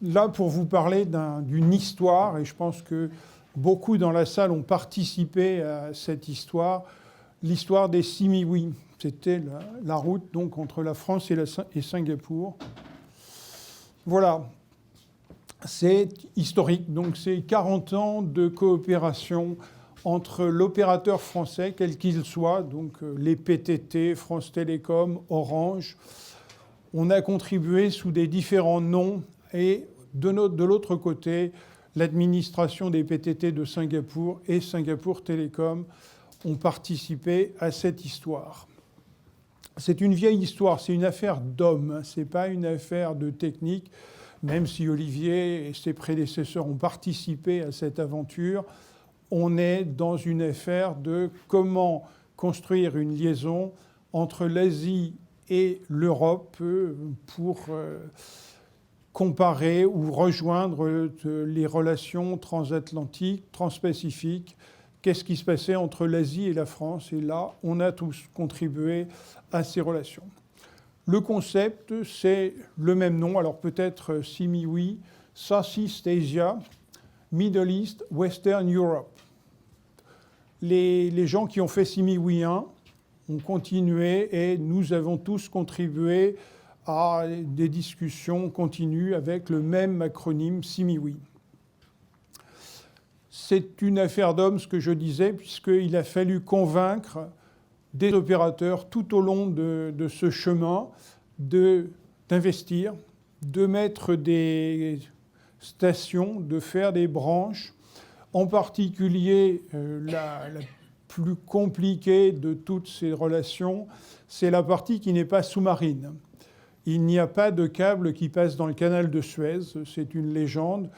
là pour vous parler d'une histoire, et je pense que beaucoup dans la salle ont participé à cette histoire, l'histoire des Simiwi. C'était la route donc entre la France et Singapour. Voilà, c'est historique, donc c'est 40 ans de coopération entre l'opérateur français, quel qu'il soit, donc les PTT, France Télécom, Orange. On a contribué sous des différents noms et de l'autre côté, l'administration des PTT de Singapour et Singapour Télécom ont participé à cette histoire. C'est une vieille histoire, c'est une affaire d'hommes, ce n'est pas une affaire de technique, même si Olivier et ses prédécesseurs ont participé à cette aventure. On est dans une affaire de comment construire une liaison entre l'Asie et l'Europe pour comparer ou rejoindre les relations transatlantiques, transpacifiques. Qu'est-ce qui se passait entre l'Asie et la France? Et là, on a tous contribué à ces relations. Le concept, c'est le même nom, alors peut-être Simiwi, Southeast Asia, Middle East, Western Europe. Les gens qui ont fait Simiwi 1 ont continué et nous avons tous contribué à des discussions continues avec le même acronyme Simiwi. C'est une affaire d'hommes, ce que je disais, puisqu'il a fallu convaincre des opérateurs tout au long de ce chemin d'investir, de mettre des stations, de faire des branches. En particulier, la plus compliquée de toutes ces relations, c'est la partie qui n'est pas sous-marine. Il n'y a pas de câble qui passe dans le canal de Suez, c'est une légende.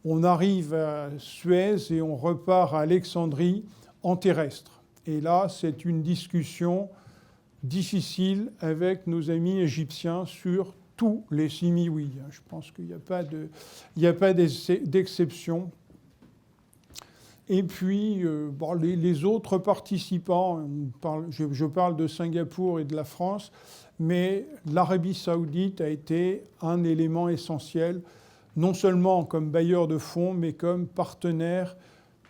On arrive à Suez et on repart à Alexandrie en terrestre. Et là, c'est une discussion difficile avec nos amis égyptiens sur tous les Simiwi. Je pense qu'il n'y a pas d'exception. Et puis, les autres participants, je parle de Singapour et de la France, mais l'Arabie saoudite a été un élément essentiel, non seulement comme bailleur de fonds, mais comme partenaire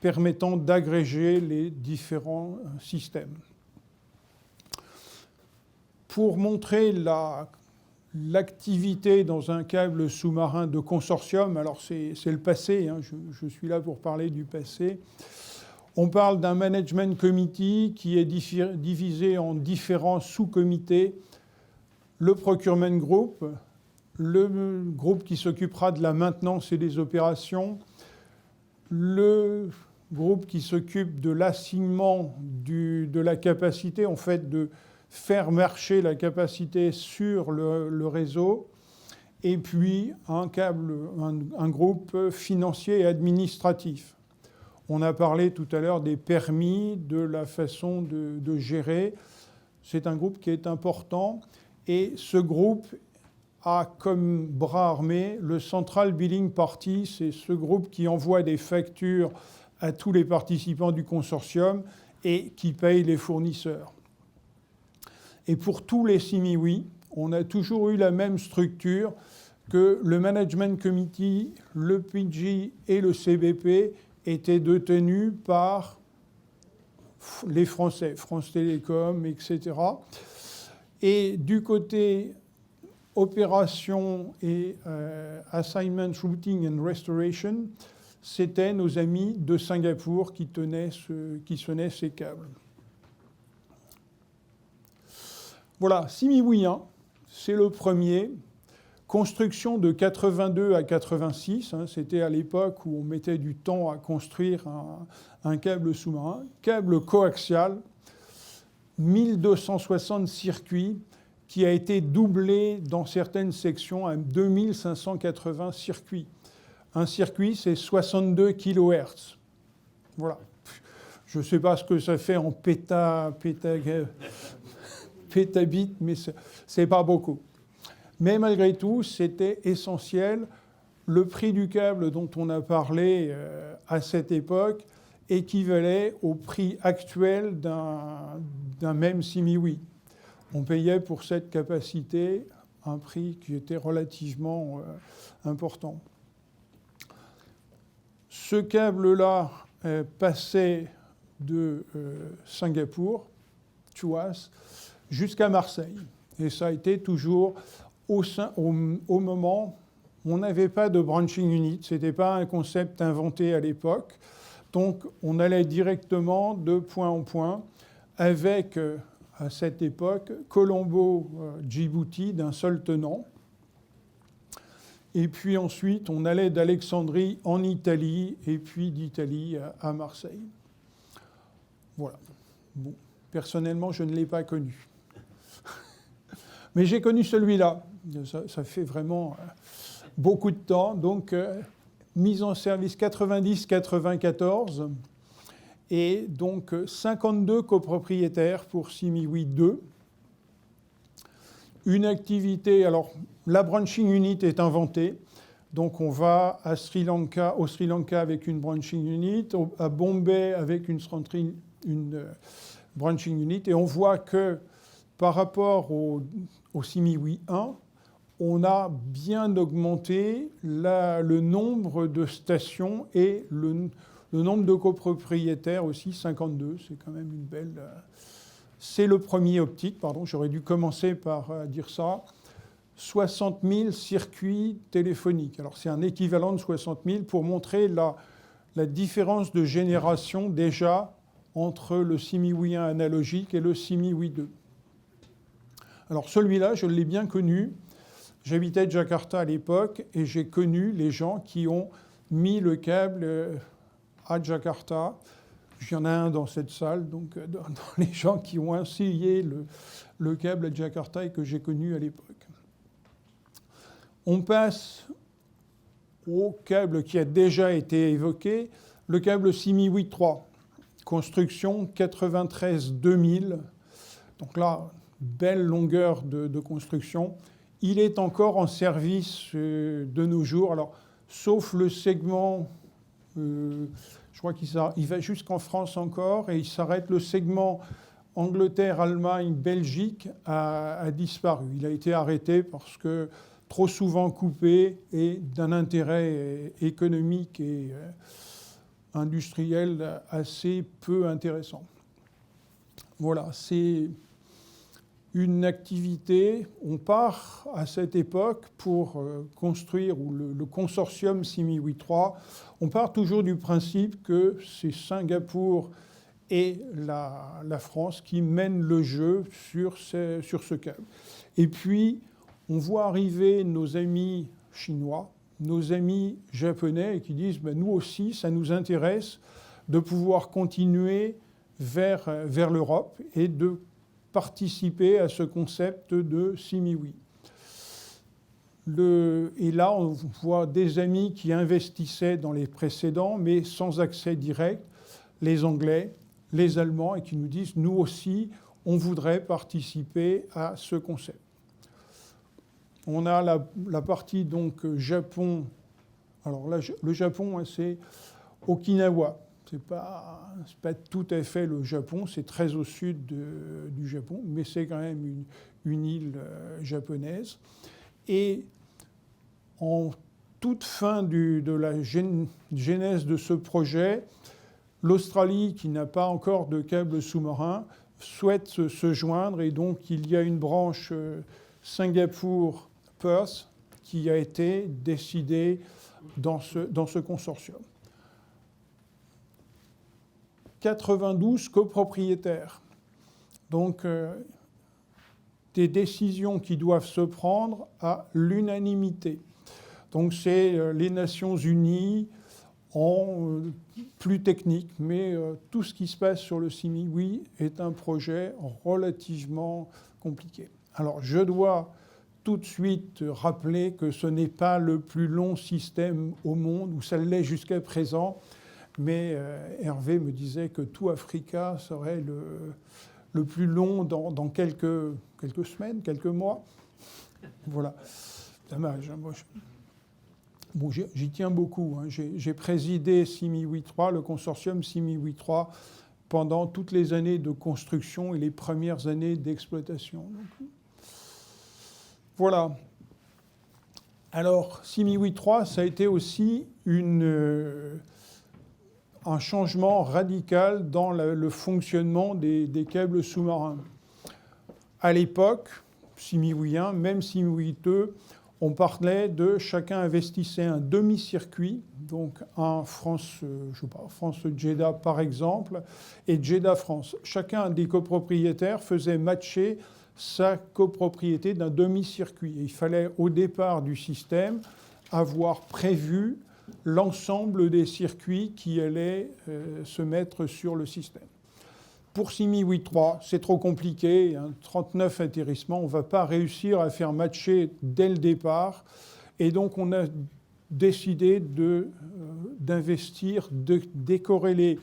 permettant d'agréger les différents systèmes. Pour montrer l'activité dans un câble sous-marin de consortium, alors c'est le passé, hein, je suis là pour parler du passé. On parle d'un management committee qui est divisé en différents sous-comités. Le procurement group, le groupe qui s'occupera de la maintenance et des opérations, le groupe qui s'occupe de l'assignement de la capacité, en fait de faire marcher la capacité sur le réseau, et puis un groupe financier et administratif. On a parlé tout à l'heure des permis, de la façon de gérer. C'est un groupe qui est important, et ce groupe a comme bras armé le Central Billing Party, c'est ce groupe qui envoie des factures à tous les participants du consortium et qui paye les fournisseurs. Et pour tous les Simiwi, on a toujours eu la même structure que le Management Committee, le PG et le CBP étaient détenus par les Français, France Télécom, etc. Et du côté opération et assignment, routing and restoration, c'était nos amis de Singapour qui tenaient ces câbles. Voilà, Simiwi 1, c'est le premier. Construction de 82 à 86, hein, c'était à l'époque où on mettait du temps à construire un câble sous-marin. Câble coaxial, 1260 circuits, qui a été doublé dans certaines sections à 2580 circuits. Un circuit, c'est 62 kHz. Voilà. Je ne sais pas ce que ça fait en pétabits, mais ce n'est pas beaucoup. Mais malgré tout, c'était essentiel. Le prix du câble dont on a parlé à cette époque équivalait au prix actuel d'un même Simiwi. On payait pour cette capacité un prix qui était relativement important. Ce câble-là passait de Singapour, Tuas, jusqu'à Marseille. Et ça a été toujours au moment où on n'avait pas de branching unit. Ce n'était pas un concept inventé à l'époque. Donc on allait directement de point en point avec, à cette époque, Colombo-Djibouti d'un seul tenant. Et puis ensuite, on allait d'Alexandrie en Italie, et puis d'Italie à Marseille. Voilà. Bon. Personnellement, je ne l'ai pas connu. Mais j'ai connu celui-là. Ça fait vraiment beaucoup de temps. Donc, mise en service 90-94. Et donc, 52 copropriétaires pour Simiwi 2. Une activité... Alors, la branching unit est inventée. Donc, on va au Sri Lanka avec une branching unit, à Bombay avec une branching unit. Et on voit que par rapport au Simiwi 1, on a bien augmenté le nombre de stations et le nombre de copropriétaires aussi, 52. C'est quand même une belle... C'est le premier optique, pardon, j'aurais dû commencer par dire ça. 60 000 circuits téléphoniques. Alors c'est un équivalent de 60 000 pour montrer la différence de génération déjà entre le Simiwi 1 analogique et le Simiwi 2. Alors celui-là, je l'ai bien connu. J'habitais à Jakarta à l'époque et j'ai connu les gens qui ont mis le câble à Jakarta. Il y en a un dans cette salle, donc dans les gens qui ont essayé le câble à Jakarta et que j'ai connu à l'époque. On passe au câble qui a déjà été évoqué, le câble Simiwi 3, construction 93-2000. Donc là, belle longueur de construction. Il est encore en service de nos jours, alors, sauf le segment, je crois qu'il va jusqu'en France encore, et il s'arrête, le segment Angleterre, Allemagne, Belgique a disparu. Il a été arrêté parce que trop souvent coupé et d'un intérêt économique et industriel assez peu intéressant. Voilà, c'est une activité. On part à cette époque pour construire le consortium Simiwi 3. On part toujours du principe que c'est Singapour et la France qui mènent le jeu sur ce câble. Et puis, on voit arriver nos amis chinois, nos amis japonais, qui disent ben, nous aussi, ça nous intéresse de pouvoir continuer vers l'Europe et de participer à ce concept de Simiwi. Et là, on voit des amis qui investissaient dans les précédents, mais sans accès direct, les Anglais, les Allemands, et qui nous disent nous aussi, on voudrait participer à ce concept. On a la partie donc Japon. Alors là, le Japon, hein, c'est Okinawa. C'est pas tout à fait le Japon, c'est très au sud du Japon, mais c'est quand même une île japonaise. Et en toute fin de la genèse de ce projet, l'Australie, qui n'a pas encore de câble sous-marin, souhaite se joindre, et donc il y a une branche Singapour-Perth qui a été décidée dans ce consortium. 92 copropriétaires. Donc, des décisions qui doivent se prendre à l'unanimité. Donc, c'est les Nations Unies en plus technique, mais tout ce qui se passe sur le Simiwi est un projet relativement compliqué. Alors, je dois tout de suite rappeler que ce n'est pas le plus long système au monde, ou ça l'est jusqu'à présent, mais Hervé me disait que tout Africa serait le plus long dans quelques semaines, quelques mois. Voilà. Dommage. Hein, moi, bon, j'y tiens beaucoup. Hein. J'ai présidé Simiwi 3, le consortium Simiwi 3, pendant toutes les années de construction et les premières années d'exploitation. Donc, Voilà. Alors, SIMI 3, ça a été aussi un changement radical dans le fonctionnement des câbles sous-marins. À l'époque, SIMI 1, même SIMI 2, on parlait de chacun investissait un demi-circuit, donc un France-Jeddah par exemple, et Jeddah-France. Chacun des copropriétaires faisait matcher sa copropriété d'un demi-circuit. Il fallait au départ du système avoir prévu l'ensemble des circuits qui allaient se mettre sur le système. Pour SIMI 8.3, c'est trop compliqué, 39 atterrissements, on ne va pas réussir à faire matcher dès le départ. Et donc on a décidé d'investir, de décorréler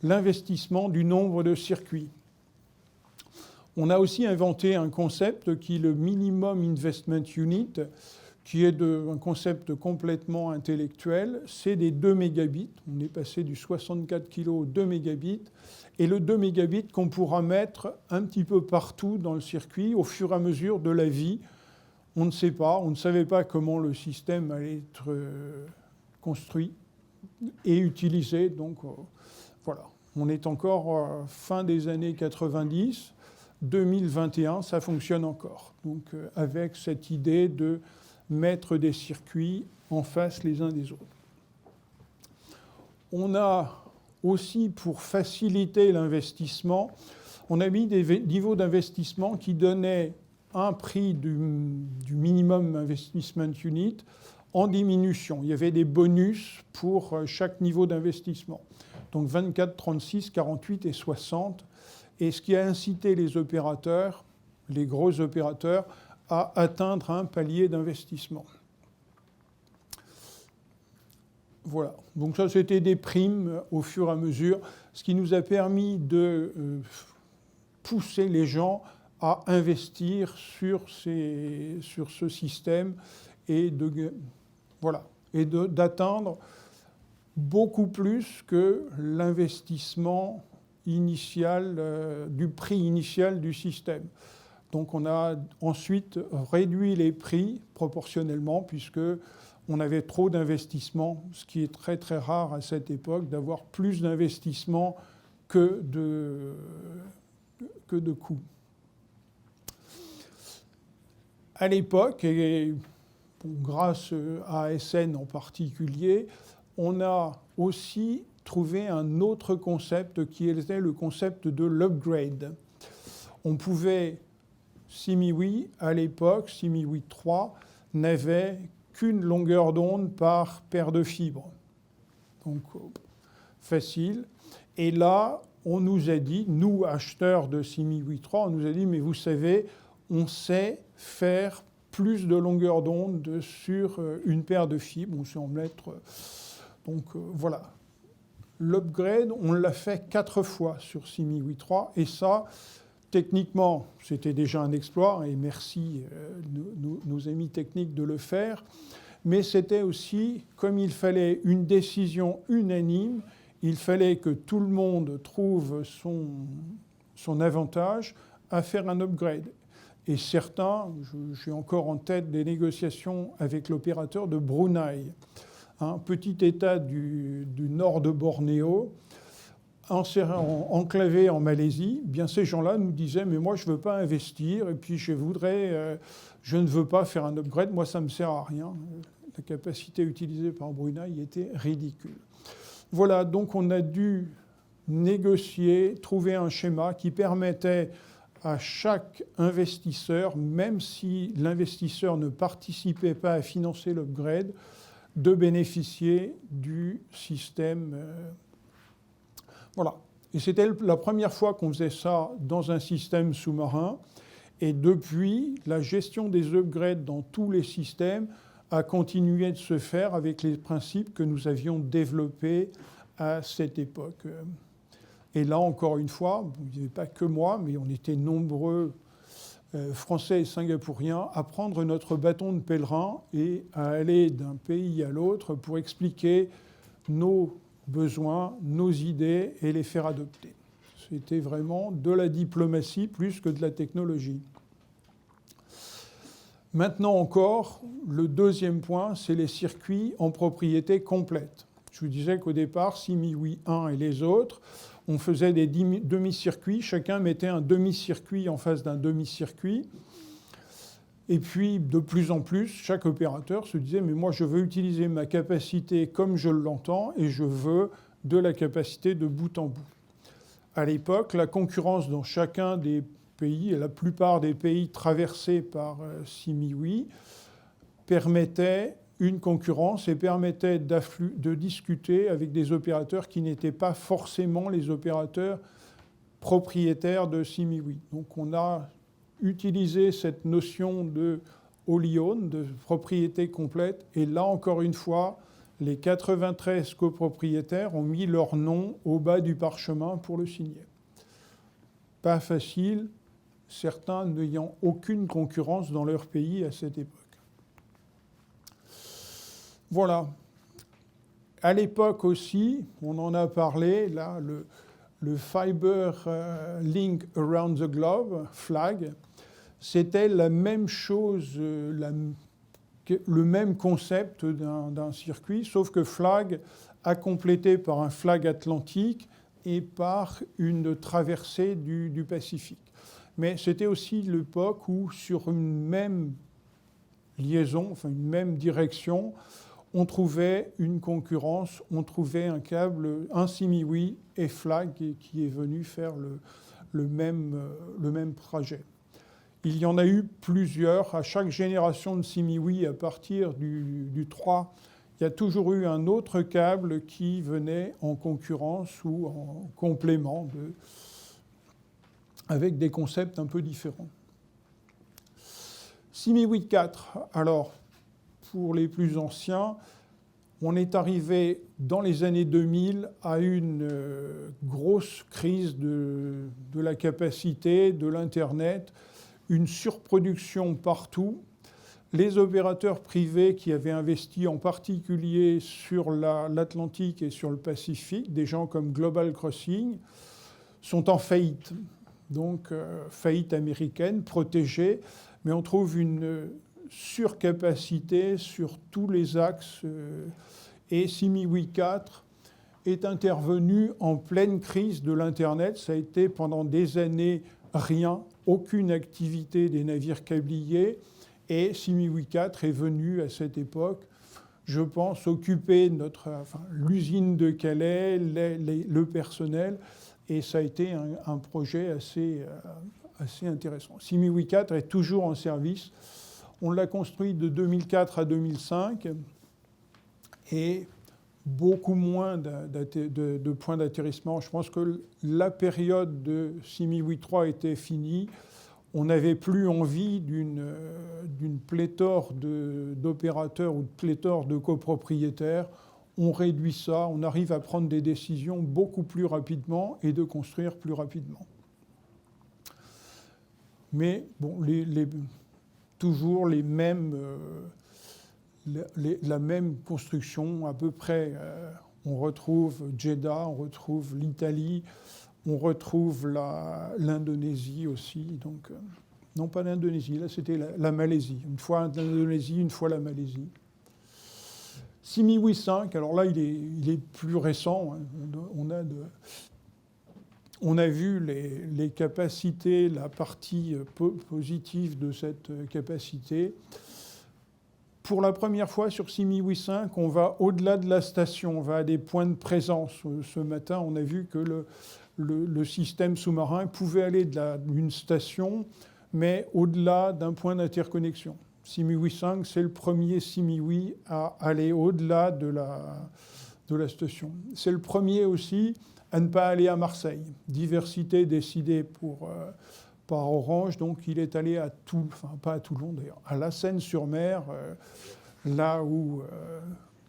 l'investissement du nombre de circuits. On a aussi inventé un concept qui est le Minimum Investment Unit, qui est un concept complètement intellectuel. C'est des 2 mégabits. On est passé du 64 kg au 2 mégabits. Et le 2 mégabits qu'on pourra mettre un petit peu partout dans le circuit au fur et à mesure de la vie. On ne sait pas. On ne savait pas comment le système allait être construit et utilisé. Donc voilà. On est encore fin des années 90. 2021, ça fonctionne encore. Donc avec cette idée de mettre des circuits en face les uns des autres. On a aussi, pour faciliter l'investissement, on a mis des niveaux d'investissement qui donnaient un prix du minimum investment unit en diminution. Il y avait des bonus pour chaque niveau d'investissement. Donc 24, 36, 48 et 60. Et ce qui a incité les opérateurs, les gros opérateurs, à atteindre un palier d'investissement. Voilà. Donc ça, c'était des primes au fur et à mesure, ce qui nous a permis de pousser les gens à investir sur ce système et d'atteindre beaucoup plus que l'investissement initial, du prix initial du système. Donc on a ensuite réduit les prix proportionnellement puisque on avait trop d'investissements, ce qui est très très rare à cette époque, d'avoir plus d'investissements que de coûts. À l'époque, et grâce à ASN en particulier, on a aussi trouvé un autre concept qui était le concept de l'upgrade. On pouvait, SIMI à l'époque, SIMI 8.3, n'avait qu'une longueur d'onde par paire de fibres. Donc, facile. Et là, on nous a dit, nous, acheteurs de SIMI 8.3, on nous a dit, mais vous savez, on sait faire plus de longueur d'onde sur une paire de fibres, on sait en mettre. Donc, voilà. L'upgrade, on l'a fait 4 fois sur SIMI 8.3, et ça, techniquement, c'était déjà un exploit, et merci nos amis techniques de le faire, mais c'était aussi, comme il fallait une décision unanime, il fallait que tout le monde trouve son avantage à faire un upgrade. Et certains, j'ai encore en tête des négociations avec l'opérateur de Brunei, un petit État du nord de Bornéo, enclavé en Malaisie. Bien ces gens-là nous disaient « mais moi je ne veux pas investir et puis je ne veux pas faire un upgrade, moi ça ne me sert à rien ». La capacité utilisée par Brunei était ridicule. Voilà, donc on a dû négocier, trouver un schéma qui permettait à chaque investisseur, même si l'investisseur ne participait pas à financer l'upgrade, de bénéficier du système. Voilà. Et c'était la première fois qu'on faisait ça dans un système sous-marin. Et depuis, la gestion des upgrades dans tous les systèmes a continué de se faire avec les principes que nous avions développés à cette époque. Et là, encore une fois, il n'y avait pas que moi, mais on était nombreux, Français et Singapouriens, à prendre notre bâton de pèlerin et à aller d'un pays à l'autre pour expliquer nos besoins, nos idées et les faire adopter. C'était vraiment de la diplomatie plus que de la technologie. Maintenant encore, le deuxième point, c'est les circuits en propriété complète. Je vous disais qu'au départ, SimiWi 1 et les autres, on faisait des demi-circuits, chacun mettait un demi-circuit en face d'un demi-circuit. Et puis, de plus en plus, chaque opérateur se disait « mais moi, je veux utiliser ma capacité comme je l'entends et je veux de la capacité de bout en bout ». À l'époque, la concurrence dans chacun des pays, et la plupart des pays traversés par SimiWi, permettait une concurrence et permettait de discuter avec des opérateurs qui n'étaient pas forcément les opérateurs propriétaires de SimiWi. Donc on a utilisé cette notion de wholly owned, de propriété complète, et là encore une fois, les 93 copropriétaires ont mis leur nom au bas du parchemin pour le signer. Pas facile, certains n'ayant aucune concurrence dans leur pays à cette époque. Voilà. À l'époque aussi, on en a parlé, là, le Fiber Link Around the Globe, FLAG, c'était la même chose, le même concept d'un circuit, sauf que FLAG a complété par un FLAG atlantique et par une traversée du Pacifique. Mais c'était aussi l'époque où, sur une même liaison, enfin une même direction, on trouvait une concurrence, on trouvait un câble, un SimiWi et FLAG qui est venu faire le même trajet. Il y en a eu plusieurs. À chaque génération de SimiWi, à partir du 3, il y a toujours eu un autre câble qui venait en concurrence ou en complément, avec des concepts un peu différents. SimiWi 4, alors, pour les plus anciens, on est arrivé dans les années 2000 à une grosse crise de la capacité, de l'Internet, une surproduction partout. Les opérateurs privés qui avaient investi en particulier sur l'Atlantique et sur le Pacifique, des gens comme Global Crossing, sont en faillite. Donc, faillite américaine, protégée, mais on trouve une surcapacité sur tous les axes. Et SimiWi 4 est intervenu en pleine crise de l'Internet. Ça a été pendant des années rien, aucune activité des navires câbliers. Et SimiWi 4 est venu à cette époque, je pense, occuper l'usine de Calais, le personnel. Et ça a été un projet assez intéressant. SimiWi 4 est toujours en service. On l'a construit de 2004 à 2005 et beaucoup moins de points d'atterrissement. Je pense que la période de SimiWi 3 était finie. On n'avait plus envie d'une pléthore d'opérateurs ou de pléthore de copropriétaires. On réduit ça, on arrive à prendre des décisions beaucoup plus rapidement et de construire plus rapidement. Mais bon, toujours la même construction à peu près. On retrouve Jeddah, on retrouve l'Italie, on retrouve l'Indonésie aussi. Donc, non, pas l'Indonésie, là c'était la Malaisie. Une fois l'Indonésie, une fois la Malaisie. SimiWi 5, alors là il est plus récent. Hein. On a vu les capacités, la partie positive de cette capacité. Pour la première fois sur SimiWi 5, on va au-delà de la station, on va à des points de présence. Ce matin, on a vu que le système sous-marin pouvait aller d'une station, mais au-delà d'un point d'interconnexion. SimiWi 5, c'est le premier SimiWi à aller au-delà de la station. C'est le premier aussi à ne pas aller à Marseille. Diversité décidée par Orange, donc il est allé à Toulon, enfin pas à Toulon d'ailleurs, à La Seyne-sur-Mer, là où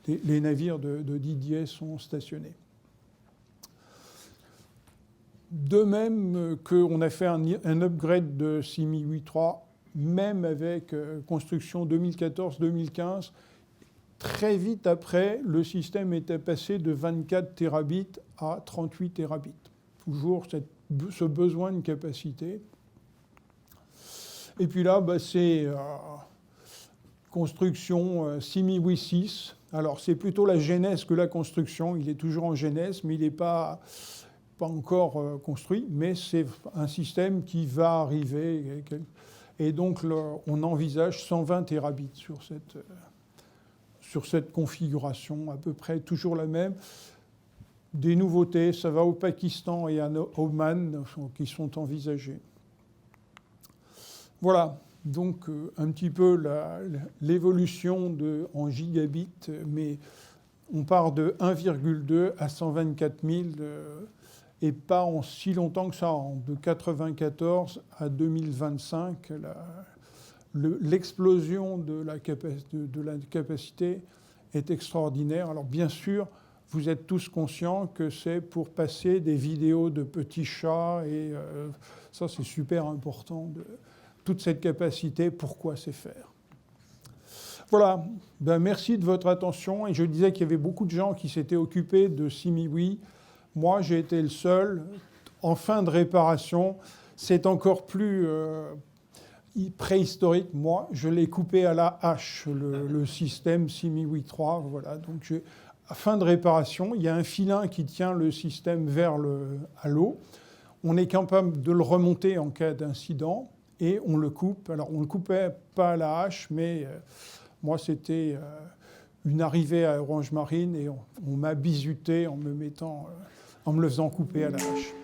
les navires de Didier sont stationnés. De même qu'on a fait un upgrade de SimiWi 3, même avec construction 2014-2015, très vite après, le système était passé de 24 terabits à 38 terabits. Toujours ce besoin de capacité. Et puis là, c'est construction SimiWi 6. Alors c'est plutôt la genèse que la construction, il est toujours en genèse, mais il n'est pas encore construit, mais c'est un système qui va arriver. Et donc on envisage 120 terabits sur cette configuration, à peu près toujours la même. Des nouveautés, ça va au Pakistan et à Oman qui sont envisagées. Voilà, donc un petit peu l'évolution en gigabits, mais on part de 1,2 à 124 000 et pas en si longtemps que ça, de 1994 à 2025. L'explosion de la capacité est extraordinaire. Alors bien sûr, vous êtes tous conscients que c'est pour passer des vidéos de petits chats et ça c'est super important. Toute cette capacité, pourquoi c'est faire? Voilà, merci de votre attention. Et je disais qu'il y avait beaucoup de gens qui s'étaient occupés de SimiWi. Moi, j'ai été le seul. En fin de réparation, c'est encore plus préhistorique. Moi, je l'ai coupé à la hache, le système SimiWi 3. Voilà, donc à fin de réparation, il y a un filin qui tient le système à l'eau. On est capable de le remonter en cas d'incident et on le coupe. Alors, on ne le coupait pas à la hache, mais moi, c'était une arrivée à Orange Marine et on m'a bizuté en me le faisant couper à la hache.